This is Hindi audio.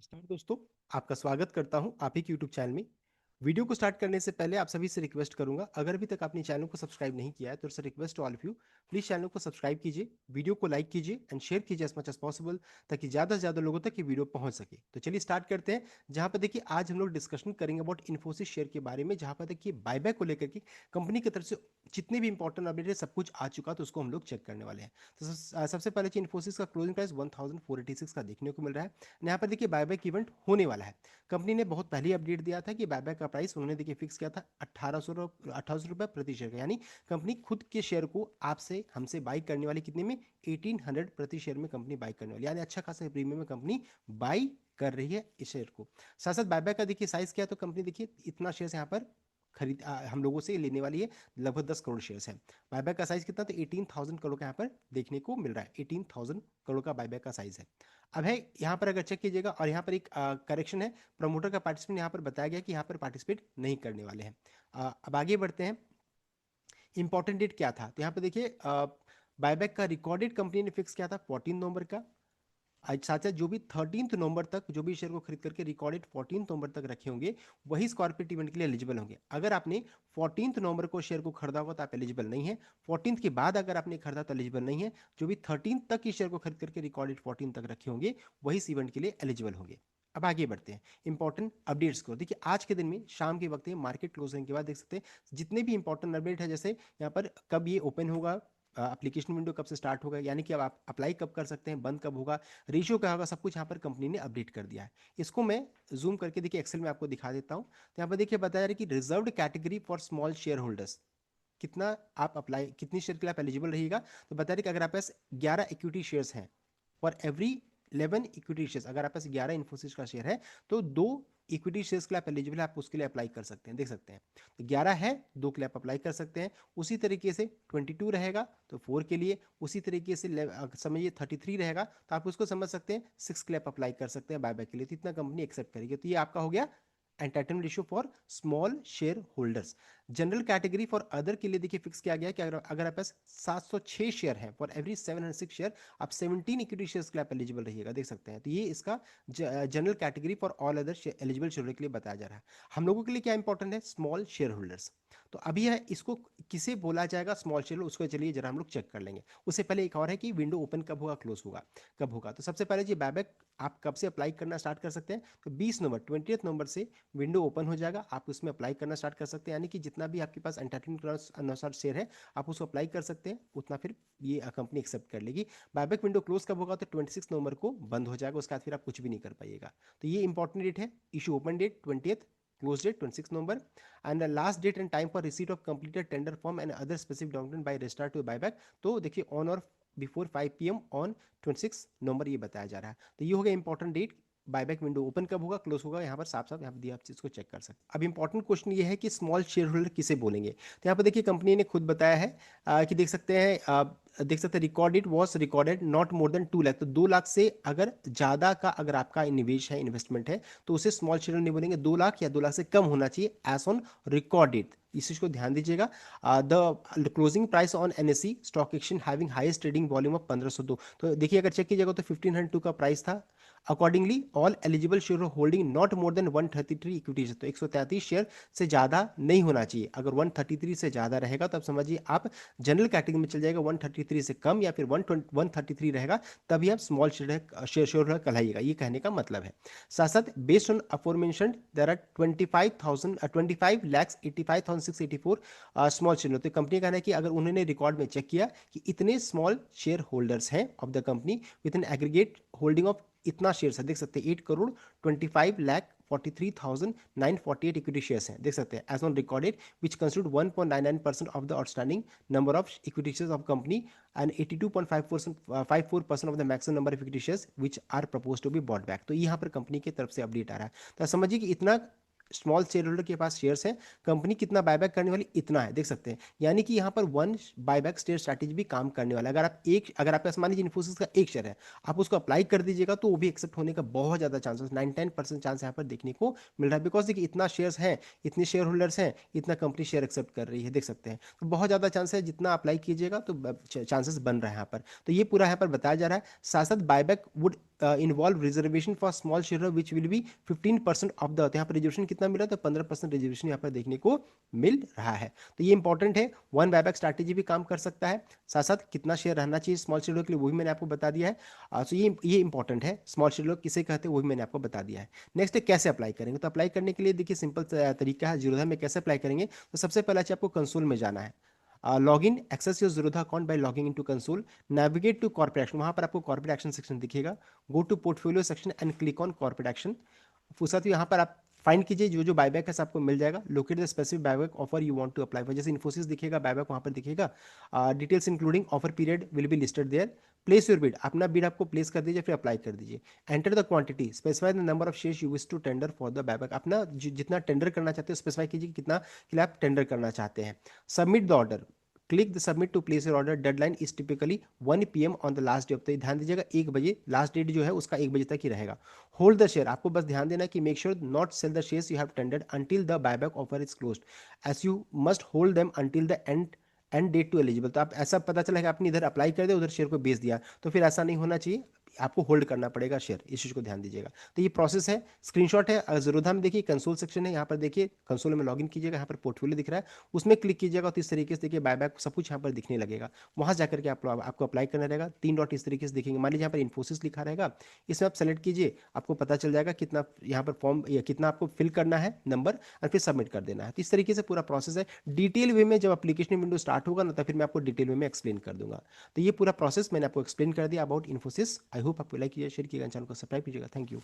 नमस्कार दोस्तों, आपका स्वागत करता हूं आप ही के यूट्यूब चैनल में। वीडियो को स्टार्ट करने से पहले आप सभी से रिक्वेस्ट करूंगा, अगर अभी तक आपने चैनल को सब्सक्राइब नहीं किया है तो request to all of you, please channel को सब्सक्राइब कीजिए, वीडियो को लाइक कीजिए एंड शेयर कीजिए एज मच एज पॉसिबल, ताकि ज़्यादा से ज़्यादा लोगों तक ये वीडियो पहुंच सके। तो चलिए स्टार्ट करते हैं। जहां पर देखिए आज हम लोग डिस्कशन करेंगे अबाउट इन्फोसिस शेयर के बारे में, जहां पर देखिए बायबैक को लेकर के कंपनी की तरफ से जितने भी इंपॉर्टेंट अपडेट है सब कुछ आ चुका, तो उसको हम लोग चेक करने वाले हैं। तो सबसे पहले इन्फोसिस का क्लोजिंग प्राइस 1486 का देखने को मिल रहा है। यहाँ पर देखिए बायबैक इवेंट होने वाला है। कंपनी ने बहुत पहले अपडेट दिया था कि बायबैक का प्राइस उन्होंने देखिए फिक्स किया था 1800 रुपये प्रति शेयर का, यानी कंपनी खुद के शेयर को आपसे हमसे बाई करने वाली कितने में, 1800 प्रति शेयर में कंपनी बाई करने वाली, यानी अच्छा खासा प्रीमियम में कंपनी बाई कर रही है इस शेयर को। साथ साथ बायबैक का देखिए साइज क्या है, तो कंपनी देखिए इतना शेयर यहाँ पर हम लोगों से लेने वाली है, लगभग 10 करोड़ शेयर्स है। बायबैक का साइज कितना, तो 18,000 करोड़ का यहाँ पर देखने को मिल रहा है, 18,000 करोड़ का बायबैक का साइज है। अब है यहाँ पर अगर चेक कीजिएगा, और यहाँ पर एक करेक्शन है, प्रमोटर का पार्टिसिपेंट यहाँ पर बताया गया कि यहाँ पर पार्टिसिपेट नहीं करने वाले हैं। अब आगे बढ़ते हैं। इंपॉर्टेंट डेट क्या था, तो यहाँ पर देखिए बायबैक का रिकॉर्डेड कंपनी ने फिक्स किया था 14 नवंबर का। आज साथ साथ जो भी 13 नवंबर तक जो भी शेयर को खरीद करके रिकॉर्डेड 14 नवंबर तक रखे होंगे, वही स्कॉर्पियो इवेंट के लिए एलिजिबल होंगे। अगर आपने 14 नवंबर को शेयर को खरीदा होगा तो आप एलिजिबल नहीं है। 14 के बाद अगर आपने खरीदा तो एलिजिबल नहीं है। जो भी 13 तक की शेयर को खरीद करके रिकॉर्डेड 14 तक रखे होंगे, वही इस इवेंट के लिए एलिजिबल होंगे। अब आगे बढ़ते हैं इंपॉर्टेंट अपडेट्स को। देखिए आज के दिन में शाम के वक्त मार्केट क्लोज होने के बाद देख सकते हैं जितने भी इंपॉर्टेंट अपडेट है, जैसे यहाँ पर कब ये ओपन होगा, एप्लीकेशन विंडो कब से स्टार्ट होगा, यानी कि अब आप अप्लाई कब कर सकते हैं, बंद कब होगा, रेशियो क्या होगा, सब कुछ यहाँ पर कंपनी ने अपडेट कर दिया है। इसको मैं जूम करके देखिए एक्सेल में आपको दिखा देता हूँ। तो यहाँ पर देखिए बताया कि reserved category for small share holders, कितना आप अप्लाई, कितनी शेयर के लिए आप एलिजिबल रहिएगा। तो बता रहे कि अगर आपके पास 11 इक्विटी शेयर्स हैं, फॉर एवरी 11 इक्विटी शेयर्स, अगर आपके पास 11 इन्फोसिस का शेयर है तो 2 इक्विटी शेयर्स के लिए आप एलिजिबल है, आप उसके लिए अप्लाई कर सकते हैं। देख सकते हैं तो 11 है, 2 के लिए आप अप्लाई कर सकते हैं। उसी तरीके से 22 रहेगा तो 4 के लिए, उसी तरीके से समझिए 33 रहेगा तो आप उसको समझ सकते हैं 6 के लिए आप अप्लाई कर सकते हैं बायबैक के लिए। तो इतना कंपनी एक्सेप्ट करेगी। तो ये आपका हो गया entitlement ratio for small share holders. General category for other के लिए देखिए फिक्स किया गया कि अगर आपके पास 706 शेयर है, फॉर एवरी 706 शेयर आप 17 इक्विटी शेयर्स के लिए आप एलिजिबल रहिएगा। देख सकते हैं तो ये इसका general category for all other eligible share के लिए बताया जा रहा है। हम लोगों के लिए क्या इंपॉर्टेंट है, स्मॉल शेयर होल्डर्स। तो अभी है इसको किसे बोला जाएगा स्मॉल शेयर, उसको चलिए जरा हम लोग चेक कर लेंगे। उससे पहले एक और है कि विंडो ओपन कब होगा, क्लोज होगा कब होगा। तो सबसे पहले जी बायबैक आप कब से अप्लाई करना स्टार्ट कर सकते हैं, तो 20 नवंबर से विंडो ओपन हो जाएगा, आप उसमें अप्लाई करना स्टार्ट कर सकते हैं। यानी कि जितना भी आपके पास एंटाइटलमेंट के अनुसार शेयर है आप उसको अप्लाई कर सकते हैं, उतना फिर ये कंपनी एक्सेप्ट कर लेगी। बायबैक विंडो क्लोज कब होगा, तो 26 नवंबर को बंद हो जाएगा, उसके बाद फिर आप कुछ भी नहीं कर पाइएगा। तो ये इंपॉर्टेंट डेट है। Issue open date 20, close date 26 November, and the last date and time for receipt of completed tender form and other specific document by registrar to buyback। तो देखिए ऑन और बिफोर 5 PM ऑन 26 नवंबर ये बताया जा रहा है। तो ये हो गया important date. Buyback window open कब होगा, क्लोज होगा, यहाँ पर साफ साफ यहाँ पर दिया, आप इसको चेक कर सकते हैं। अब इंपॉर्टेंट क्वेश्चन ये है कि स्मॉल शेयर होल्डर किसे बोलेंगे। तो यहाँ पर देखिए कंपनी ने खुद बताया है कि देख सकते हैं record date was recorded not more than 2 lakh. तो 2 लाख से अगर ज़्यादा का अगर आपका निवेश है, इन्वेस्टमेंट है, तो उसे स्मॉल शेयर नहीं बोलेंगे। 2 लाख या 2 लाख से कम होना चाहिए एज ऑन रिकॉर्ड डेट, इस चीज को ध्यान दीजिएगा। The closing price on NSC stock exchange having highest trading volume of 1502। तो देखिए अगर चेक कीजिएगा तो 1502 का प्राइस था। Accordingly all eligible share holding not more then 133 equities, तो 133 शेयर से ज्यादा नहीं होना चाहिए। अगर 133 से ज्यादा रहेगा तो आप समझिए आप जनरल कैटेगरी में चल जाएगा। 133 से कम या फिर 133 रहेगा तभी आप स्मॉल शेयर होल्डर कहलाइएगा, ये कहने का मतलब है। साथ साथ based on aforementioned there are 25,85,85,684 small share. तो कंपनी का कहना है कि अगर उन्होंने रिकॉर्ड में चेक किया कि इतने स्मॉल शेयर होल्डर्स हैं of the company with an aggregate holding of इतना शेयर है, देख सकते हैं 8,25,43,948 इक्विटी शेयर्स हैं, देख सकते हैं as on recorded which constitute 1.99% of the outstanding number of equity shares of company and 82.54% of the maximum number of equity shares which are propose to be bought back. तो यहाँ पर कंपनी की तरफ से अपडेट आ रहा है। तो समझिए कि इतना स्मॉल शेयर होल्डर के पास शेयर्स है, कंपनी कितना बायबैक करने वाली इतना है, देख सकते हैं। यानी कि यहाँ पर वन बायबैक शेयर स्ट्रैटेजी भी काम करने वाला है। अगर आपके पास मान लीजिए इन्फोसिस का एक शेयर है, आप उसको अप्लाई कर दीजिएगा तो वो भी एक्सेप्ट होने का बहुत ज्यादा चांसेस, 99% चांस यहाँ पर देखने को मिल रहा है। बिकॉज देखिए इतना शेयर्स है, इतने शेयर होल्डर्स हैं, इतना कंपनी शेयर एक्सेप्ट कर रही है, देख सकते हैं। तो बहुत ज्यादा चांस है, जितना अप्लाई कीजिएगा तो चांसेस बन रहा है यहाँ पर। तो ये पूरा यहाँ पर बताया जा रहा है। साथ साथ buyback would involve reservation for small share which will be 15% of the, यहाँ पर रिजर्वेशन कितना मिला, तो 15% रिजर्वेशन यहाँ पर देखने को मिल रहा है। तो ये इंपॉर्टेंट है, वन बायबैक स्ट्रैटेजी भी काम कर सकता है। साथ साथ कितना शेयर रहना चाहिए स्मॉल शेयर के लिए वो भी मैंने आपको बता दिया है। तो ये इंपॉर्टेंट है, स्मॉल शेयर किसे कहते हैं वो भी मैंने आपको बता दिया है। नेक्स्ट है कैसे अप्लाई करेंगे। तो अप्लाई करने के लिए देखिए सिंपल तरीका है, जीरोधा में कैसे अप्लाई करेंगे। तो सबसे पहले आपको कंसोल में जाना है। Log in access your Zerodha account by logging into console, navigate to corporate action, वहां पर आपको कॉर्पोरेट एक्शन सेक्शन दिखेगा। Go to portfolio section and click on corporate action. फुर्सत यहाँ पर आप फाइंड कीजिए जो जो बायबैक है आपको मिल जाएगा। Locate the specific buyback offer you want to apply, जैसे इन्फोसिस दिखेगा बायबैक वहां पर दिखेगा। Details including offer period will be listed there. Place your bid, अपना बिड आपको प्लेस कर दीजिए, फिर अप्लाई कर दीजिए। Enter the quantity, specify the number of shares you wish to tender for the buyback, अपना जितना टेंडर करना चाहते हो स्पेसिफाई कीजिए कि कितना के लिए आप टेंडर करना चाहते हैं। Submit the order, click the submit to place your order, deadline is typically 1 PM on the last day of the, ध्यान दीजिएगा 1 बजे लास्ट डेट जो है उसका 1 बजे तक ही रहेगा। होल्ड द शेयर, आपको बस ध्यान देना कि make sure not sell the shares you have tendered until the buyback offer is closed, as you must hold them until the end date to eligible. तो आप ऐसा पता चला कि आपने इधर अप्लाई कर दिया उधर शेयर को बेच दिया, तो फिर ऐसा नहीं होना चाहिए, आपको होल्ड करना पड़ेगा शेयर, इस चीज को ध्यान दीजिएगा। तो ये प्रोसेस है, स्क्रीनशॉट है जीरोधा में, देखिए कंसोल सेक्शन है, यहाँ पर देखिए कंसोल में लॉगिन कीजिएगा, यहाँ पर पोर्टफोलियो दिख रहा है उसमें क्लिक कीजिएगा, तो इस तरीके से देखिए बायबैक सब कुछ यहाँ पर दिखने लगेगा। वहां जाकर के आपको अप्लाई करना रहेगा। 3 डॉट इस तरीके से दिखेंगे, मान लीजिए यहाँ पर इन्फोसिस लिखा रहेगा, इसमें आप सेलेक्ट कीजिए, आपको पता चल जाएगा कितना यहाँ पर फॉर्म या कितना आपको फिल करना है नंबर, और फिर सबमिट कर देना है। तो इस तरीके से पूरा प्रोसेस है। डिटेल वे में जब एप्लीकेशन विंडो स्टार्ट होगा ना, तो फिर मैं आपको डिटेल वे में एक्सप्लेन कर दूंगा। तो ये पूरा प्रोसेस मैंने आपको एक्सप्लेन कर दिया अबाउट इन्फोसिस। आई होप आपको लाइक कीजिए, शेयर कीजिएगा, चैनल को सब्सक्राइब कीजिएगा। Thank you.